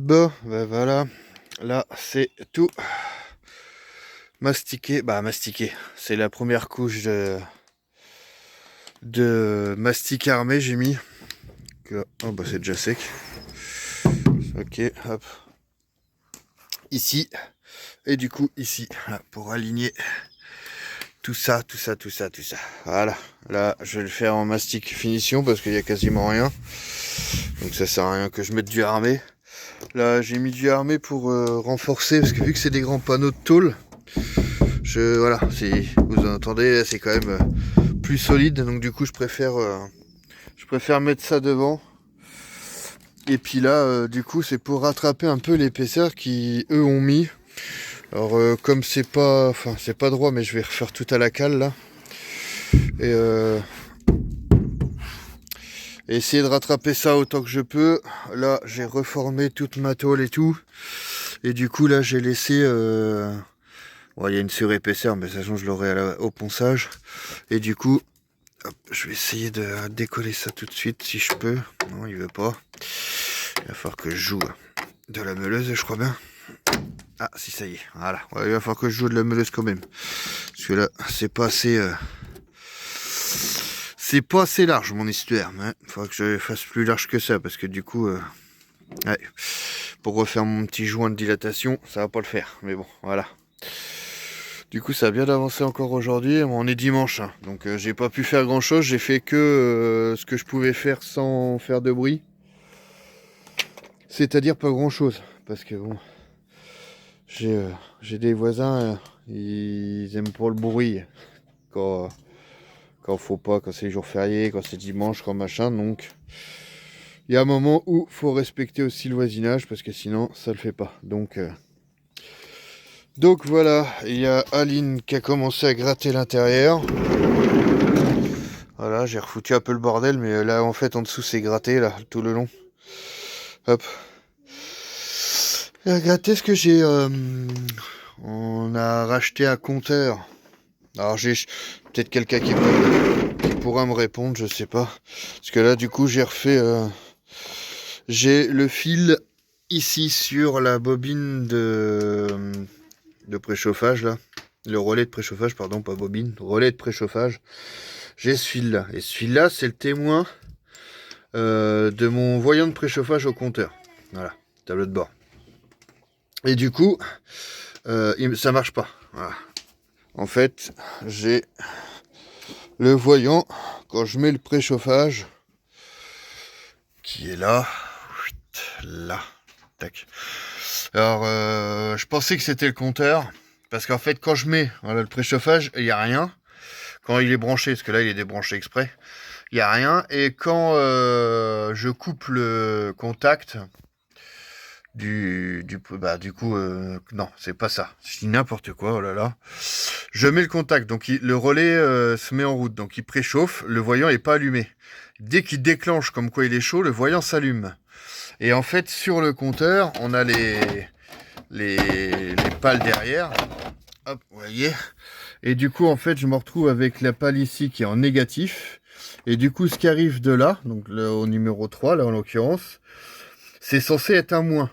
Bon, ben voilà, là c'est tout mastiqué. Bah mastiqué, c'est la première couche de mastic armé j'ai mis. Oh bah c'est déjà sec. Ok, hop. Ici, et du coup ici, là, pour aligner tout ça. Voilà, là je vais le faire en mastic finition parce qu'il y a quasiment rien. Donc ça sert à rien que je mette du armé. Là j'ai mis du armé pour renforcer parce que vu que c'est des grands panneaux de tôle, voilà, si vous entendez, c'est quand même plus solide, donc du coup je préfère mettre ça devant. Et puis là, du coup, c'est pour rattraper un peu l'épaisseur qui eux ont mis. Alors comme c'est pas droit, mais je vais refaire tout à la cale là. Et essayer de rattraper ça autant que je peux. Là, j'ai reformé toute ma tôle et tout. Et du coup, là, j'ai laissé. Bon, il y a une surépaisseur, mais ça change, je l'aurai au ponçage. Et du coup, hop, je vais essayer de décoller ça tout de suite si je peux. Non, il veut pas. Il va falloir que je joue de la meuleuse, je crois bien. Ah, si, ça y est. Voilà. Ouais, il va falloir que je joue de la meuleuse quand même. Parce que là, c'est pas assez. C'est pas assez large mon histoire. Il faudra que je fasse plus large que ça. Parce que du coup. Ouais, pour refaire mon petit joint de dilatation, ça va pas le faire. Mais bon, voilà. Du coup, ça a bien avancé encore aujourd'hui. On est dimanche, hein, donc j'ai pas pu faire grand chose. J'ai fait que ce que je pouvais faire sans faire de bruit. C'est-à-dire pas grand chose. Parce que bon, j'ai des voisins, ils aiment pas le bruit. Quand faut pas, quand c'est les jours fériés, quand c'est dimanche, quand machin. Donc, il y a un moment où faut respecter aussi le voisinage parce que sinon, ça le fait pas. Donc voilà, il y a Aline qui a commencé à gratter l'intérieur. Voilà, j'ai refoutu un peu le bordel, mais là en fait en dessous c'est gratté là tout le long. Hop. Elle a gratté ce que j'ai. On a racheté un compteur. Alors j'ai peut-être quelqu'un qui pourra me répondre, je sais pas. Parce que là du coup j'ai refait. J'ai le fil ici sur la bobine de préchauffage là. Le relais de préchauffage, pardon, pas bobine, relais de préchauffage. J'ai ce fil là. Et ce fil là, c'est le témoin de mon voyant de préchauffage au compteur. Voilà, tableau de bord. Et du coup, ça marche pas. Voilà. En fait, j'ai le voyant, quand je mets le préchauffage, qui est là, là, tac. Alors, je pensais que c'était le compteur, parce qu'en fait, quand je mets voilà, le préchauffage, il n'y a rien. Quand il est branché, parce que là, il est débranché exprès, il n'y a rien. Et quand je coupe le contact, du coup, non, c'est pas ça. Je dis n'importe quoi, oh là là. Je mets le contact, donc le relais se met en route, donc il préchauffe, le voyant est pas allumé. Dès qu'il déclenche comme quoi il est chaud, le voyant s'allume. Et en fait, sur le compteur, on a les pales derrière. Hop, vous voyez. Et du coup, en fait, je me retrouve avec la pale ici qui est en négatif. Et du coup, ce qui arrive de là, donc là, au numéro 3, là en l'occurrence, c'est censé être un moins.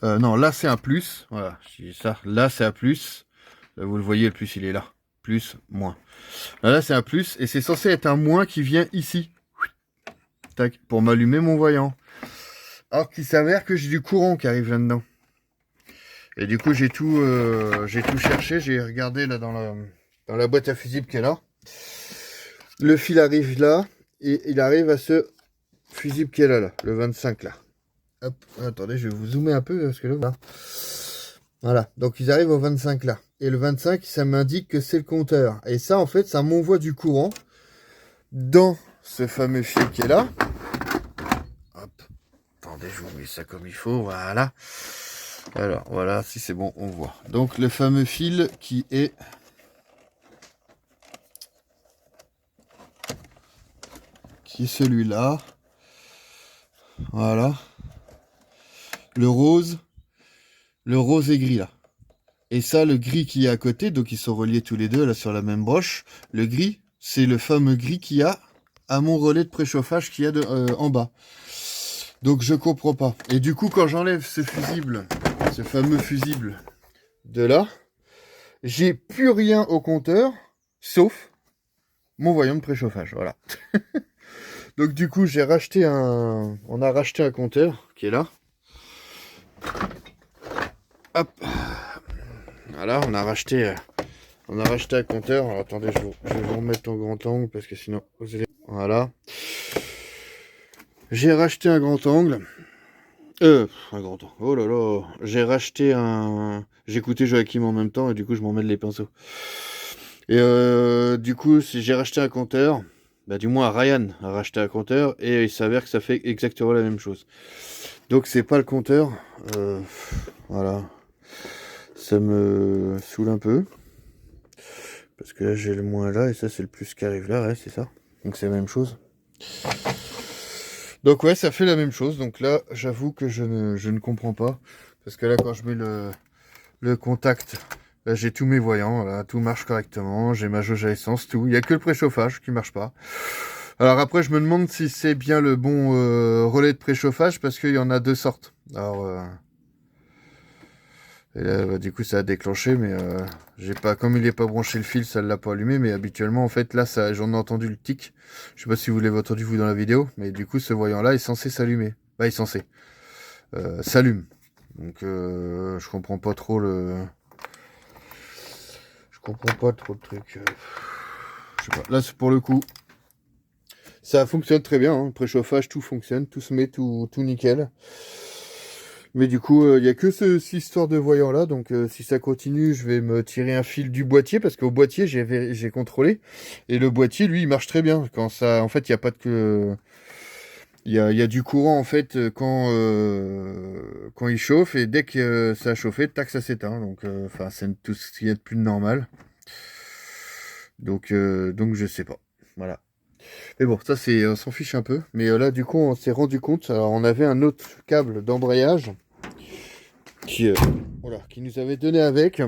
Non, là c'est un plus. Voilà, je dis ça. Là c'est un plus. Là, vous le voyez, le plus il est là. Plus, moins. Là c'est un plus. Et c'est censé être un moins qui vient ici. Tac, pour m'allumer mon voyant. Alors qu'il s'avère que j'ai du courant qui arrive là-dedans. Et du coup j'ai tout cherché. J'ai regardé là dans la boîte à fusibles qui est là. Le fil arrive là. Et il arrive à ce fusible qui est là, le 25 là. Hop, attendez, je vais vous zoomer un peu parce que là, voilà. Donc ils arrivent au 25 là. Et le 25, ça m'indique que c'est le compteur. Et ça, en fait, ça m'envoie du courant dans ce fameux fil qui est là. Hop. Attendez, je vous mets ça comme il faut. Voilà. Alors, voilà, si c'est bon, on voit. Donc le fameux fil qui est celui-là. Voilà. Le rose et gris là. Et ça, le gris qui est à côté, donc ils sont reliés tous les deux là sur la même broche. Le gris, c'est le fameux gris qu'il y a à mon relais de préchauffage qu'il y a en bas. Donc je comprends pas. Et du coup, quand j'enlève ce fusible, ce fameux fusible de là, j'ai plus rien au compteur, sauf mon voyant de préchauffage, voilà. Donc du coup, on a racheté un compteur qui est là. Hop. Voilà, on a racheté un compteur. Alors attendez, je vais vous remettre en grand angle parce que sinon vous allez... Voilà. J'ai racheté un grand angle. Un grand angle. Oh là là. J'ai racheté un... J'écoutais Joachim en même temps et du coup je m'en mêle les pinceaux. Et du coup, si j'ai racheté un compteur, bah du moins Ryan a racheté un compteur et il s'avère que ça fait exactement la même chose. Donc c'est pas le compteur. Voilà. Ça me saoule un peu. Parce que là j'ai le moins là et ça c'est le plus qui arrive là, ouais, c'est ça. Donc c'est la même chose. Donc ouais, ça fait la même chose. Donc là, j'avoue que je ne comprends pas. Parce que là, quand je mets le contact, là j'ai tous mes voyants, là, tout marche correctement. J'ai ma jauge à essence, tout. Il n'y a que le préchauffage qui marche pas. Alors après, je me demande si c'est bien le bon relais de préchauffage parce qu'il y en a deux sortes. Alors... Et là, bah, du coup, ça a déclenché, mais j'ai pas, comme il n'est pas branché le fil, ça ne l'a pas allumé. Mais habituellement, en fait, là, j'en ai entendu le tic. Je sais pas si vous l'avez entendu vous dans la vidéo, mais du coup, ce voyant-là est censé s'allumer. Bah, il est censé s'allume. Donc, je comprends pas trop le. Je comprends pas trop le truc. Je sais pas. Là, c'est pour le coup, ça fonctionne très bien. Hein. Préchauffage, tout fonctionne, tout se met, tout nickel. Mais du coup, il n'y a que cette histoire de voyant là, donc si ça continue, je vais me tirer un fil du boîtier, parce qu'au boîtier, j'ai contrôlé, et le boîtier, lui, il marche très bien. Quand ça, en fait, il n'y a pas de... Il y a du courant, en fait, quand il chauffe, et dès que ça a chauffé, tac, ça s'éteint. Donc, enfin, c'est tout ce qu'il y a de plus normal. Donc je sais pas. Voilà. Mais bon, ça, on s'en fiche un peu. Mais là, du coup, on s'est rendu compte, alors on avait un autre câble d'embrayage, qui nous avait donné avec.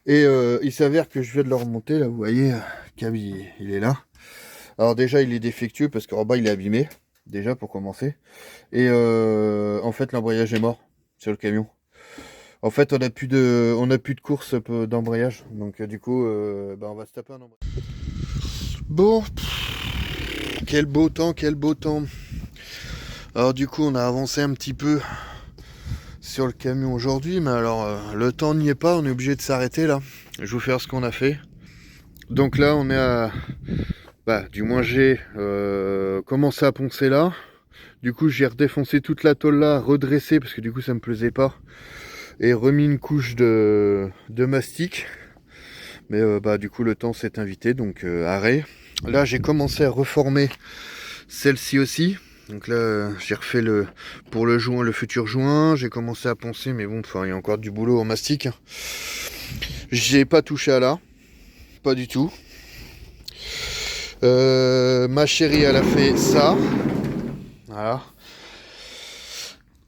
Et il s'avère que je viens de le remonter, là, vous voyez, le câble, il est là. Alors déjà, il est défectueux parce qu'en bas, il est abîmé, déjà, pour commencer. Et en fait, l'embrayage est mort sur le camion. En fait, on n'a plus de course d'embrayage. Donc du coup, on va se taper un embrayage. Bon, quel beau temps, quel beau temps. Alors du coup, on a avancé un petit peu sur le camion aujourd'hui, mais alors le temps n'y est pas, on est obligé de s'arrêter là. Je vais vous faire ce qu'on a fait. Donc là on est à... du moins j'ai commencé à poncer là. Du coup j'ai redéfoncé toute la tôle là, redressé parce que du coup ça me plaisait pas. Et remis une couche de mastic. Mais du coup le temps s'est invité, donc arrêt. Là j'ai commencé à reformer celle-ci aussi. Donc là, j'ai refait pour le futur joint. J'ai commencé à poncer, mais bon, il y a encore du boulot en mastic. J'ai pas touché à là, pas du tout. Ma chérie, elle a fait ça. Voilà.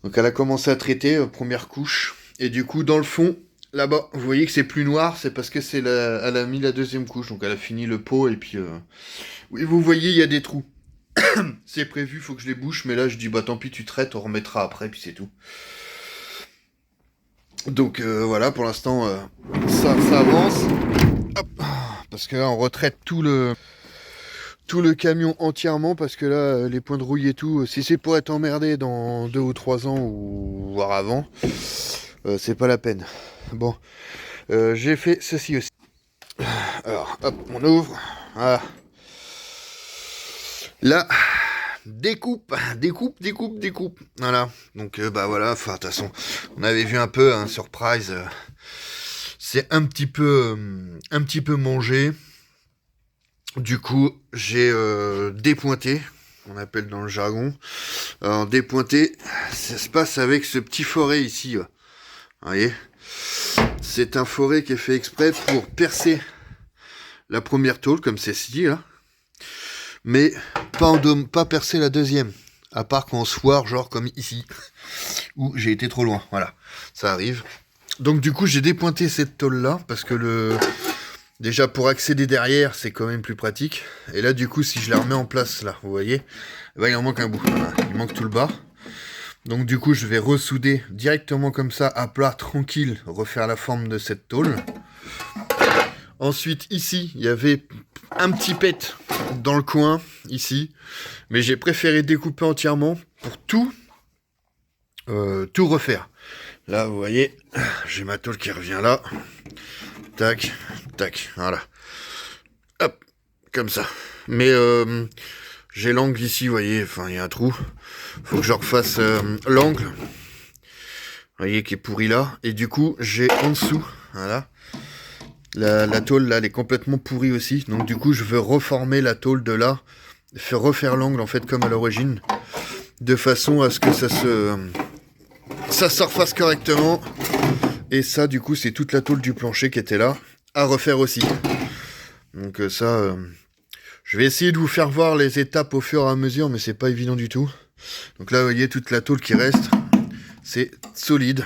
Donc elle a commencé à traiter, première couche. Et du coup, dans le fond, là-bas, vous voyez que c'est plus noir, c'est parce que elle a mis la deuxième couche. Donc elle a fini le pot et puis... Oui, vous voyez, il y a des trous. C'est prévu, faut que je les bouche, mais là je dis tant pis, tu traites, on remettra après, puis c'est tout. Donc voilà, pour l'instant ça avance. Hop, parce que là on retraite tout le camion entièrement, parce que là les points de rouille et tout, si c'est pour être emmerdé dans 2 ou 3 ans ou voire avant, c'est pas la peine. Bon, j'ai fait ceci aussi. Alors hop, on ouvre. Voilà. Là, découpe. Voilà. Donc voilà, enfin de toute façon, on avait vu un peu un surprise. C'est un petit peu mangé. Du coup, j'ai dépointé, on appelle dans le jargon. Alors dépointé, ça se passe avec ce petit forêt ici. Vous voyez, c'est un forêt qui est fait exprès pour percer la première tôle comme celle-ci là. Mais pas percer la deuxième, à part quand on se foire, genre comme ici, où j'ai été trop loin, voilà, ça arrive. Donc du coup j'ai dépointé cette tôle là, parce que Déjà pour accéder derrière, c'est quand même plus pratique. Et là du coup, si je la remets en place là, vous voyez, eh ben, il en manque un bout. Voilà, il manque tout le bas. Donc du coup, je vais ressouder directement comme ça, à plat, tranquille, refaire la forme de cette tôle. Ensuite, ici, il y avait un petit pet dans le coin, ici. Mais j'ai préféré découper entièrement pour tout refaire. Là, vous voyez, j'ai ma tôle qui revient là. Tac, tac, voilà. Hop, comme ça. Mais j'ai l'angle ici, vous voyez, enfin, il y a un trou. Faut que je refasse l'angle. Vous voyez, qui est pourri là. Et du coup, j'ai en dessous, voilà. La tôle, là, elle est complètement pourrie aussi. Donc, du coup, je veux reformer la tôle de là. Refaire l'angle, en fait, comme à l'origine. De façon à ce que ça se refasse correctement. Et ça, du coup, c'est toute la tôle du plancher qui était là. À refaire aussi. Donc, ça... je vais essayer de vous faire voir les étapes au fur et à mesure, mais c'est pas évident du tout. Donc là, vous voyez, toute la tôle qui reste. C'est solide.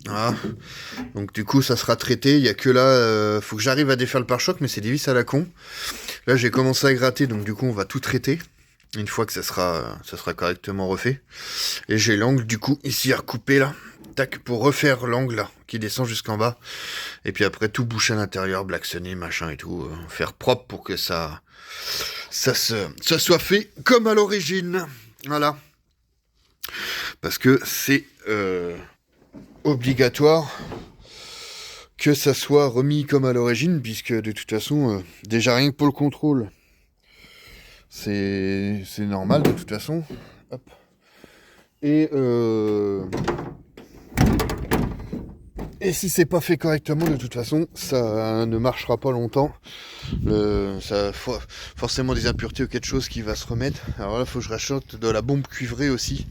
Voilà. Donc du coup ça sera traité, il n'y a que là, faut que j'arrive à défaire le pare-choc, mais c'est des vis à la con. Là j'ai commencé à gratter, donc du coup on va tout traiter, une fois que ça sera correctement refait. Et j'ai l'angle du coup ici à recouper là, tac, pour refaire l'angle là, qui descend jusqu'en bas. Et puis après tout boucher à l'intérieur, blacksonner, machin et tout, faire propre pour que ça soit fait comme à l'origine. Voilà. Parce que c'est obligatoire que ça soit remis comme à l'origine, puisque de toute façon, déjà rien que pour le contrôle, c'est normal de toute façon. Hop. Et si c'est pas fait correctement, de toute façon, ça ne marchera pas longtemps. Ça a forcément des impuretés ou quelque chose qui va se remettre. Alors là, il faut que je rachète de la bombe cuivrée aussi.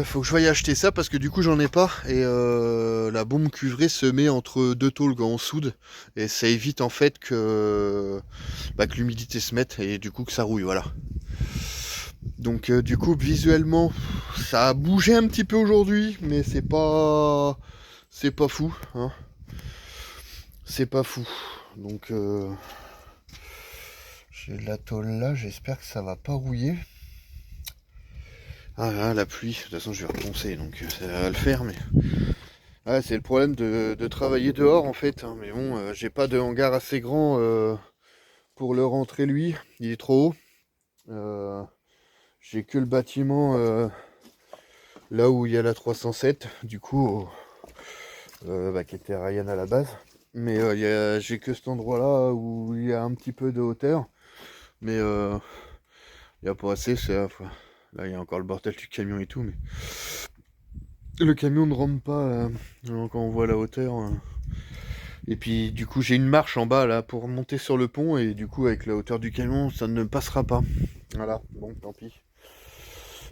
Faut que je veuille acheter ça parce que du coup j'en ai pas et la bombe cuivrée se met entre deux tôles quand on soude et ça évite en fait que l'humidité se mette et du coup que ça rouille, voilà. Donc du coup visuellement ça a bougé un petit peu aujourd'hui, mais c'est pas fou, hein. C'est pas fou. Donc j'ai la tôle là, j'espère que ça va pas rouiller. Ah là, la pluie, de toute façon je vais reponcer, donc ça va le faire, mais... Ah, c'est le problème de travailler dehors en fait, hein. Mais bon, j'ai pas de hangar assez grand pour le rentrer lui, il est trop haut. J'ai que le bâtiment là où il y a la 307, du coup, qui était à Ryan à la base. Mais j'ai que cet endroit là où il y a un petit peu de hauteur, mais il n'y a pas assez, là il y a encore le bordel du camion et tout, mais le camion ne rentre pas quand on voit la hauteur. Et puis du coup j'ai une marche en bas là pour monter sur le pont et du coup avec la hauteur du camion ça ne passera pas. Voilà, bon tant pis.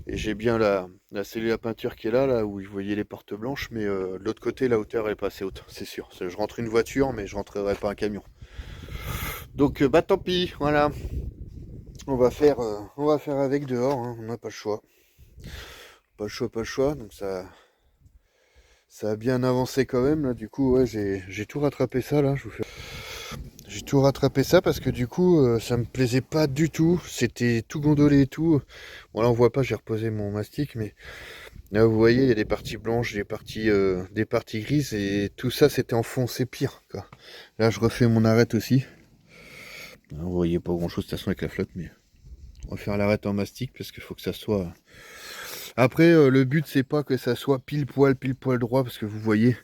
Et j'ai bien la cellule à peinture qui est là où vous voyez les portes blanches, mais de l'autre côté la hauteur est pas assez haute, c'est sûr. Je rentre une voiture mais je rentrerai pas un camion. Donc tant pis, voilà. On va faire avec dehors, hein. On n'a pas le choix. Pas le choix, donc ça a bien avancé quand même là. Du coup ouais, j'ai tout rattrapé ça là. J'ai tout rattrapé ça parce que du coup ça me plaisait pas du tout. C'était tout gondolé et tout. Bon là on voit pas, j'ai reposé mon mastic, mais là vous voyez il y a des parties blanches, des parties grises et tout ça c'était enfoncé pire, quoi. Là je refais mon arête aussi. Là, vous voyez pas grand chose de toute façon avec la flotte, mais on va faire l'arête en mastic parce qu'il faut que ça soit... Après le but c'est pas que ça soit pile poil droit, parce que vous voyez,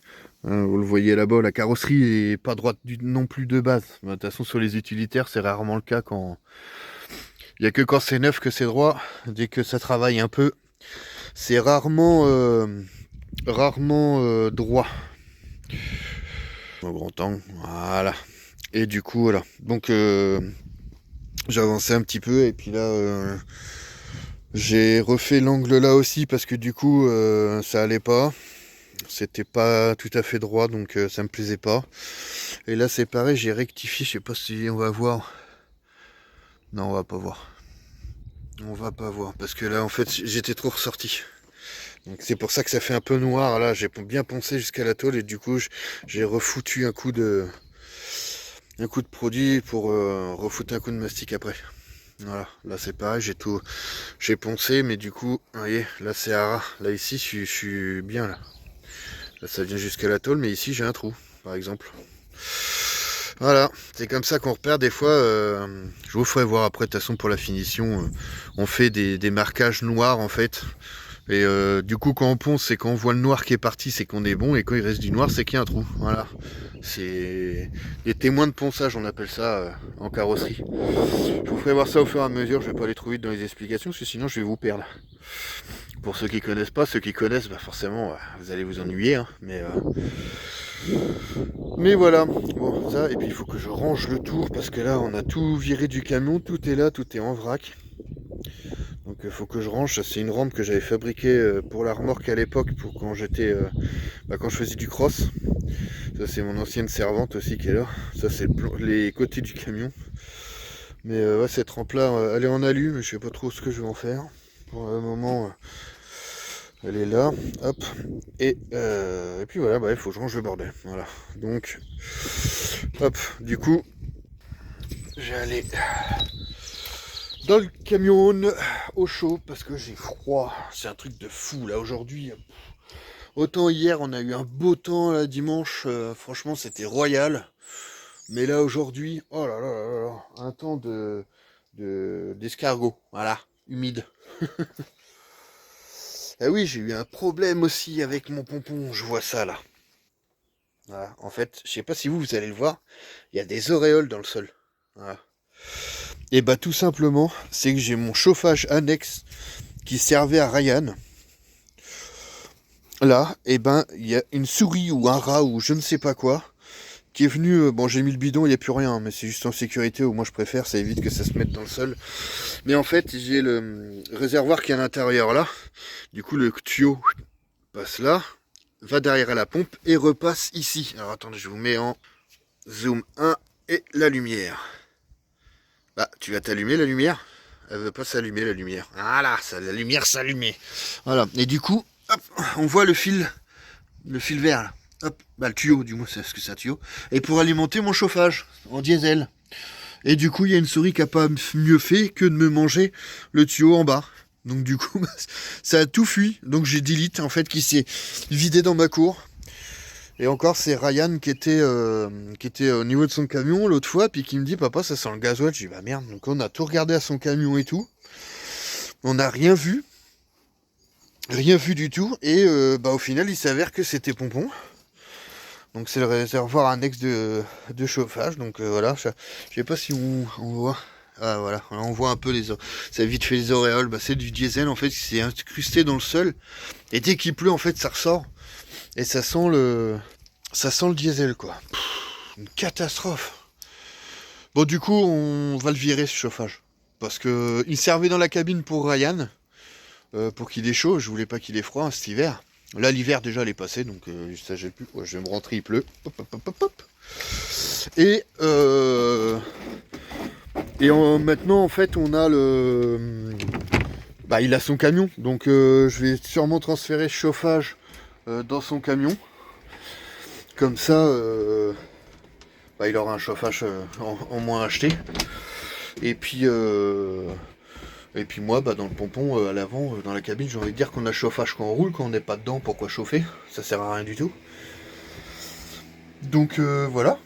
hein, vous le voyez là-bas, la carrosserie est pas droite non plus de base. De toute façon sur les utilitaires c'est rarement le cas quand... Il y a que quand c'est neuf que c'est droit. Dès que ça travaille un peu, c'est rarement droit. Au grand angle, voilà. Et du coup voilà. Donc j'ai avancé un petit peu et puis là j'ai refait l'angle là aussi parce que du coup ça allait pas. C'était pas tout à fait droit, donc ça me plaisait pas. Et là c'est pareil, j'ai rectifié, je sais pas si on va voir. Non, on va pas voir. On va pas voir, parce que là en fait j'étais trop ressorti. Donc c'est pour ça que ça fait un peu noir là, j'ai bien poncé jusqu'à la tôle et du coup j'ai refoutu un coup de un coup de produit pour refoutre un coup de mastic après. Voilà, là c'est pareil, j'ai poncé, mais du coup, vous voyez, là c'est à ras. Là ici, je suis bien là. Là ça vient jusqu'à la tôle, mais ici j'ai un trou, par exemple. Voilà, c'est comme ça qu'on repère des fois. Je vous ferai voir après, de toute façon pour la finition, on fait des marquages noirs en fait. Et du coup quand on ponce, c'est quand on voit le noir qui est parti, c'est qu'on est bon, et quand il reste du noir, c'est qu'il y a un trou. Voilà. C'est des témoins de ponçage, on appelle ça en carrosserie. Je vous ferai voir ça au fur et à mesure, je vais pas aller trop vite dans les explications, parce que sinon je vais vous perdre. Pour ceux qui connaissent pas, ceux qui connaissent, bah forcément, vous allez vous ennuyer, hein, mais voilà. Bon, ça, et puis il faut que je range le tour, parce que là, on a tout viré du camion, tout est là, tout est en vrac. Donc il faut que je range. Ça, c'est une rampe que j'avais fabriquée pour la remorque à l'époque, pour quand j'étais, quand je faisais du cross. Ça, c'est mon ancienne servante aussi qui est là. Ça, c'est les côtés du camion. Mais ouais, cette rampe-là, elle est en alu, mais je sais pas trop ce que je vais en faire. Pour le moment, elle est là. Hop. Et puis voilà, bah, il faut que je range le bordel. Voilà. Donc, hop. Du coup, j'ai allé dans le camion au chaud parce que j'ai froid. C'est un truc de fou là aujourd'hui. Autant hier, on a eu un beau temps là dimanche. Franchement, c'était royal. Mais là aujourd'hui, oh là là là là, un temps d'escargot, voilà, humide. Ah oui, j'ai eu un problème aussi avec mon pompon, je vois ça là. Voilà. En fait, je sais pas si vous allez le voir, il y a des auréoles dans le sol. Voilà. Et bah tout simplement, c'est que j'ai mon chauffage annexe qui servait à Ryan. Là, et ben il y a une souris ou un rat ou je ne sais pas quoi qui est venu, bon j'ai mis le bidon, il n'y a plus rien, mais c'est juste en sécurité, ou moi je préfère, ça évite que ça se mette dans le sol. Mais en fait, j'ai le réservoir qui est à l'intérieur là, du coup le tuyau passe là, va derrière à la pompe et repasse ici. Alors attendez, je vous mets en zoom 1 et la lumière. Bah, tu vas t'allumer la lumière? Elle veut pas s'allumer la lumière. Voilà, ça, la lumière s'allumait. Voilà, et du coup, hop, on voit le fil vert là. Hop, bah le tuyau, du moins c'est ce que c'est un tuyau. Et pour alimenter mon chauffage en diesel. Et du coup, il y a une souris qui a pas mieux fait que de me manger le tuyau en bas. Donc du coup, ça a tout fui. Donc j'ai delete en fait qui s'est vidé dans ma cour. Et encore, c'est Ryan qui était au niveau de son camion l'autre fois, puis qui me dit papa, ça sent le gasoil. Je dis bah merde. Donc on a tout regardé à son camion et tout. On n'a rien vu. Rien vu du tout. Et bah au final, il s'avère que c'était Pompon. Donc c'est le réservoir annexe de chauffage. Donc voilà, je sais pas si on voit. Ah voilà, on voit un peu ça vite fait les auréoles. Bah, c'est du diesel en fait qui s'est incrusté dans le sol. Et dès qu'il pleut en fait ça ressort. Et ça sent le diesel quoi. Une catastrophe. Bon du coup on va le virer ce chauffage. Parce que il servait dans la cabine pour Ryan. Pour qu'il ait chaud, je voulais pas qu'il ait froid cet hiver. Là, l'hiver déjà, elle est passée, donc ça j'ai plus. Ouais, je vais me rentrer, il pleut. Hop, hop, hop, hop, hop. Et, maintenant, en fait, on a le. Bah, il a son camion, donc je vais sûrement transférer ce chauffage dans son camion. Comme ça, bah, il aura un chauffage en moins acheté. Et puis. Et puis moi, bah, dans le pompon, à l'avant, dans la cabine, j'ai envie de dire qu'on a chauffage quand on roule, quand on n'est pas dedans, pourquoi chauffer? Ça sert à rien du tout. Donc voilà,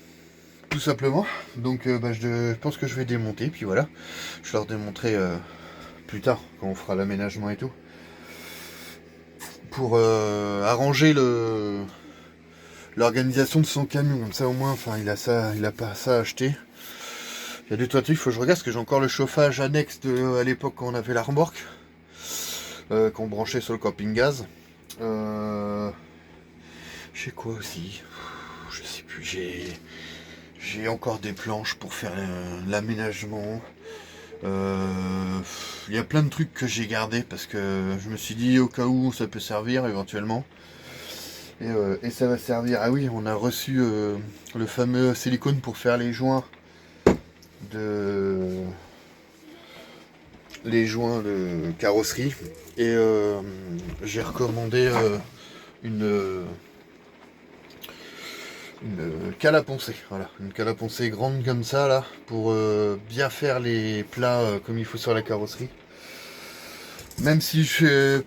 tout simplement. Donc bah, je pense que je vais démonter, puis voilà. Je leur démontrerai plus tard, quand on fera l'aménagement et tout. Pour arranger l'organisation de son camion, comme ça au moins, enfin il a pas ça à acheter. Il y a deux trois trucs, il faut que je regarde, parce que j'ai encore le chauffage annexe à l'époque quand on avait la remorque. Qu'on branchait sur le camping-gaz. Je sais quoi aussi. Je sais plus. J'ai encore des planches pour faire l'aménagement. Il y a plein de trucs que j'ai gardés parce que je me suis dit au cas où ça peut servir éventuellement. Et ça va servir. Ah oui, on a reçu le fameux silicone pour faire les joints de carrosserie. Et j'ai recommandé une une cale à poncer, voilà, une cale à poncer grande comme ça là, pour bien faire les plats comme il faut sur la carrosserie. Même si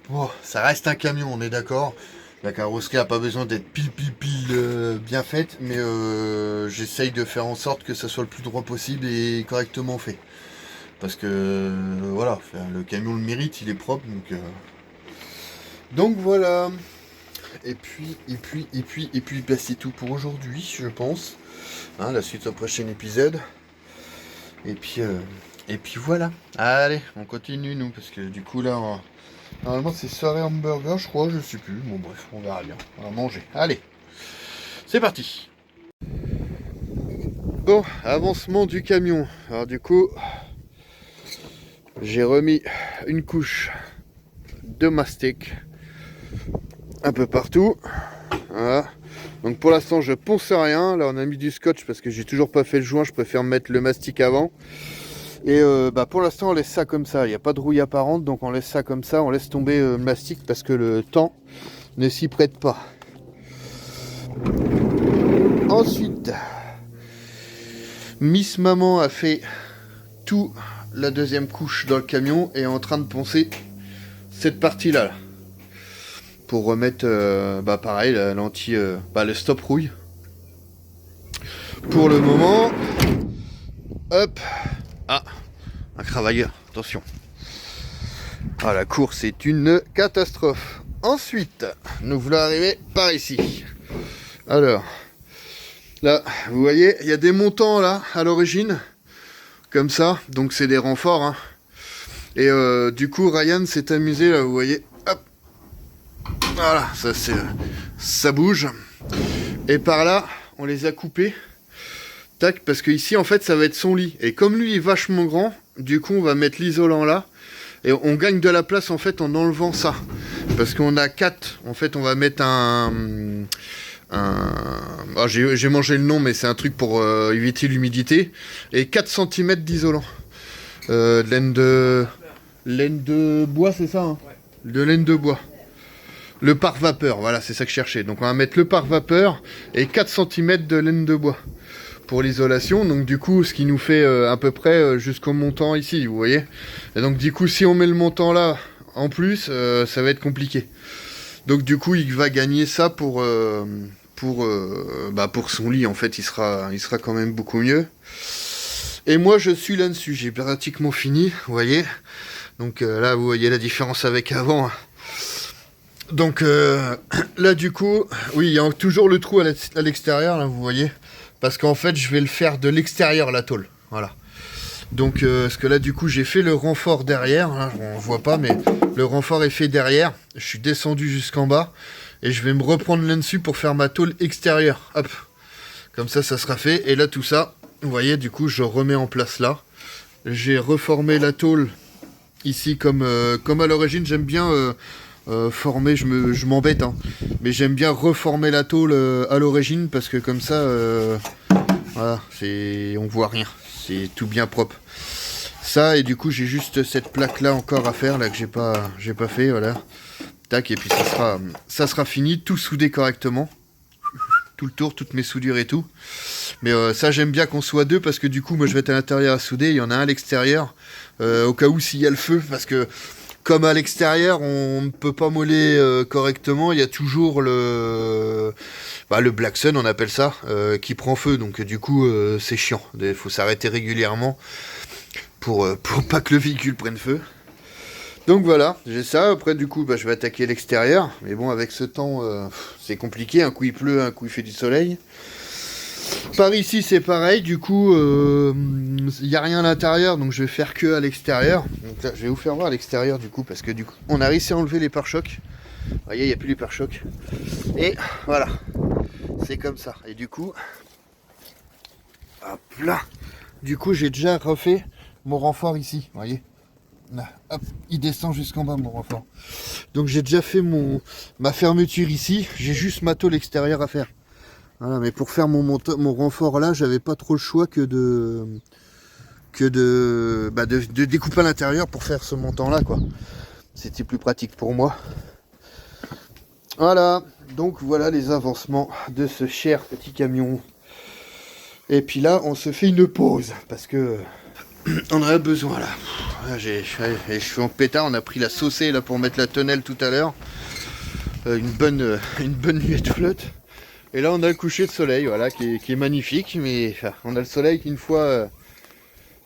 bon, ça reste un camion, on est d'accord. La carrosserie a pas besoin d'être pile bien faite, mais j'essaye de faire en sorte que ça soit le plus droit possible et correctement fait. Parce que voilà, le camion le mérite, il est propre, donc voilà. Et puis, bah, c'est tout pour aujourd'hui, je pense. Hein, la suite au prochain épisode. Et puis voilà. Allez, on continue nous, parce que du coup là, normalement c'est soirée hamburger, je crois, je sais plus. Bon bref, on verra bien. On va manger. Allez, c'est parti. Bon, avancement du camion. Alors du coup, j'ai remis une couche de mastic un peu partout. Voilà. Donc pour l'instant je ponce rien. Là on a mis du scotch parce que j'ai toujours pas fait le joint. Je préfère mettre le mastic avant. Et pour l'instant on laisse ça comme ça. Il n'y a pas de rouille apparente, donc on laisse ça comme ça. On laisse tomber le mastic parce que le temps ne s'y prête pas. Ensuite, Miss Maman a fait tout la deuxième couche dans le camion et est en train de poncer cette partie là. Pour remettre pareil l'anti le stop rouille. Pour le moment, hop, un cravailleur, attention. Ah, la course est une catastrophe. Ensuite, nous voulons arriver par ici. Alors, là, vous voyez, il y a des montants là à l'origine, comme ça, donc c'est des renforts. Hein. Et du coup, Ryan s'est amusé là, vous voyez. Voilà, ça bouge. Et par là, on les a coupés. Tac, parce que ici, en fait, ça va être son lit. Et comme lui est vachement grand, du coup, on va mettre l'isolant là. Et on gagne de la place, en fait, en enlevant ça. Parce qu'on a 4. En fait, on va mettre j'ai mangé le nom, mais c'est un truc pour éviter l'humidité. Et 4 cm d'isolant. Laine de bois, c'est ça, hein, ouais. De laine de bois. Le pare-vapeur, voilà, c'est ça que je cherchais. Donc on va mettre le pare-vapeur et 4 cm de laine de bois pour l'isolation. Donc du coup, ce qui nous fait à peu près jusqu'au montant ici, vous voyez. Et donc du coup, si on met le montant là en plus, ça va être compliqué. Donc du coup, il va gagner ça pour son lit. En fait, il sera quand même beaucoup mieux. Et moi, je suis là-dessus. J'ai pratiquement fini, vous voyez. Donc là, vous voyez la différence avec avant. Donc là du coup, oui, il y a toujours le trou à l'extérieur, là, vous voyez. Parce qu'en fait, je vais le faire de l'extérieur, la tôle. Voilà. Donc, parce que là, du coup, j'ai fait le renfort derrière. Hein, on voit pas, mais le renfort est fait derrière. Je suis descendu jusqu'en bas. Et je vais me reprendre là-dessus pour faire ma tôle extérieure. Hop. Comme ça sera fait. Et là, tout ça, vous voyez, du coup, je remets en place là. J'ai reformé la tôle ici comme à l'origine. J'aime bien... former, je m'embête, hein. Mais j'aime bien reformer la tôle à l'origine parce que comme ça, voilà, on voit rien, c'est tout bien propre. Ça et du coup j'ai juste cette plaque là encore à faire là que j'ai pas fait, voilà. Tac et puis ça sera fini, tout soudé correctement, tout le tour, toutes mes soudures et tout. Mais ça j'aime bien qu'on soit deux parce que du coup moi je vais être à l'intérieur à souder, il y en a un à l'extérieur au cas où s'il y a le feu parce que comme à l'extérieur, on ne peut pas moller correctement, il y a toujours le Black Sun, on appelle ça, qui prend feu. Donc du coup, c'est chiant. Il faut s'arrêter régulièrement pour pas que le véhicule prenne feu. Donc voilà, j'ai ça. Après, du coup, je vais attaquer l'extérieur. Mais bon, avec ce temps, c'est compliqué. Un coup il pleut, un coup il fait du soleil. Par ici c'est pareil, du coup il n'y a rien à l'intérieur, donc je vais faire que à l'extérieur. Donc là je vais vous faire voir à l'extérieur du coup, parce que du coup on a réussi à enlever les pare-chocs. Vous voyez, il n'y a plus les pare-chocs. Et voilà, c'est comme ça. Et du coup, hop là, du coup j'ai déjà refait mon renfort ici, vous voyez. Là, hop, il descend jusqu'en bas mon renfort. Donc j'ai déjà fait ma fermeture ici, j'ai juste ma tôle extérieure à faire. Voilà, mais pour faire mon renfort là, j'avais pas trop le choix que de découper à l'intérieur pour faire ce montant là, quoi. C'était plus pratique pour moi. Voilà, Donc voilà les avancements de ce cher petit camion. Et puis là, on se fait une pause parce que on en a besoin là. Je suis en pétard, on a pris la saucée là pour mettre la tonnelle tout à l'heure. Une bonne nuée de flotte. Et là on a le coucher de soleil, voilà, qui est magnifique, mais enfin, on a le soleil qu'une fois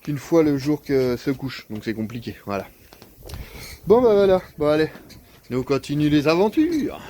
le jour que se couche, donc c'est compliqué, voilà. Bon bah voilà, bon allez, nous on continue les aventures.